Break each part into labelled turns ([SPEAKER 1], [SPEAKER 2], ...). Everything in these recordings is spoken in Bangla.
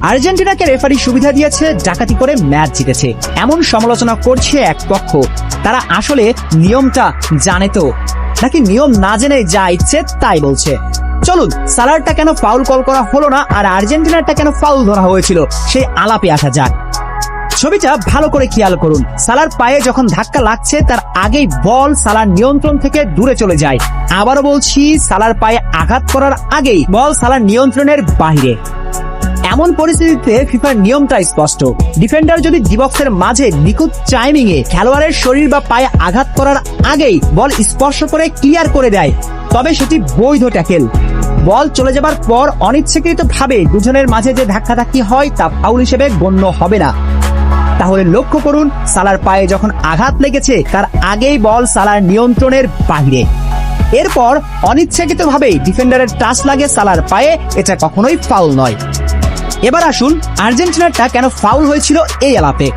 [SPEAKER 1] আর্জেন্টিনাকে রেফারি সুবিধা দিয়েছে, ডাকাতি করে ম্যাচ জিতেছে, এমন সমালোচনা করছে এক পক্ষ। তারা আসলে নিয়মটা জানে তো, নাকি নিয়ম না জেনে যা ইচ্ছে তাই বলছে? চলুন সালারটা কেন ফাউল কল করা হলো না আর আর্জেন্টিনারটা কেন ফাউল ধরা হয়েছিল সেই আলাপে আসা যাক। ছবিটা ভালো করে খেয়াল করুন। সালার পায়ে যখন ধাক্কা লাগছে তার আগেই বল সালার নিয়ন্ত্রণ থেকে দূরে চলে যায়। আবারও বলছি, সালার পায়ে আঘাত করার আগেই বল সালার নিয়ন্ত্রণের বাইরে। এমন পরিস্থিতিতে ফিফার নিয়মটা স্পষ্ট। ডিফেন্ডার যদি ডিবক্সের মাঝে নিখুঁত টাইমিং এ খেলোয়াড়ের শরীর বা পায়ে আঘাত করার আগেই বল স্পর্শ করে ক্লিয়ার করে দেয়, তবে সেটি বৈধ ট্যাকেল। বল চলে যাবার পর অনিচ্ছাকৃতভাবে দুজনের মাঝে যে ধাক্কাধাক্কি হয় তা ফাউল হিসেবে গণ্য হবে না। তাহলে লক্ষ্য করুন, সালার পায়ে যখন আঘাত লেগেছে তার আগেই বল সালার নিয়ন্ত্রণের বাইরে। এরপর অনিচ্ছাকৃতভাবে ডিফেন্ডারের টাচ লাগে সালার পায়ে, এটা কখনোই ফাউল নয়। এবার আসুন আর্জেন্টিনারটা কেন ফাউল হয়েছিল এই আলাপে।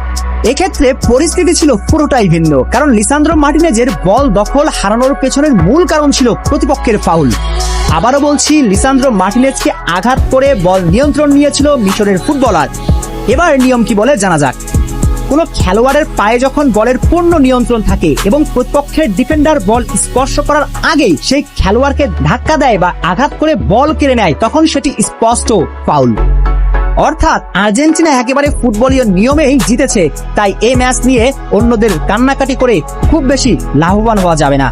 [SPEAKER 1] এক্ষেত্রে পরিস্থিতি ছিল পুরোটাই ভিন্ন, কারণ লিসান্দ্রো মার্টিনেজের বল দখল হারানোর পেছনের মূল কারণ ছিল প্রতিপক্ষের ফাউল। আবারও বলছি, লিসান্দ্রো মার্টিনেজকে আঘাত করে বল নিয়ন্ত্রণ নিয়েছিল মিশরের ফুটবলার। এবার নিয়ম কি বলে জানা যাক। কোন খেলোয়াড়ের পায়ে যখন বলের পূর্ণ নিয়ন্ত্রণ থাকে এবং প্রতিপক্ষের ডিফেন্ডার বল স্পর্শ করার আগেই সেই খেলোয়াড়কে ধাক্কা দেয় বা আঘাত করে বল কেড়ে নেয়, তখন সেটি স্পষ্ট ফাউল। অর্থাৎ আর্জেন্টিনা একেবারে ফুটবলীয় নিয়মেই জিতেছে, তাই এই ম্যাচ নিয়ে অন্যদের কান্নাকাটি করে খুব বেশি লাভবান হওয়া যাবে না।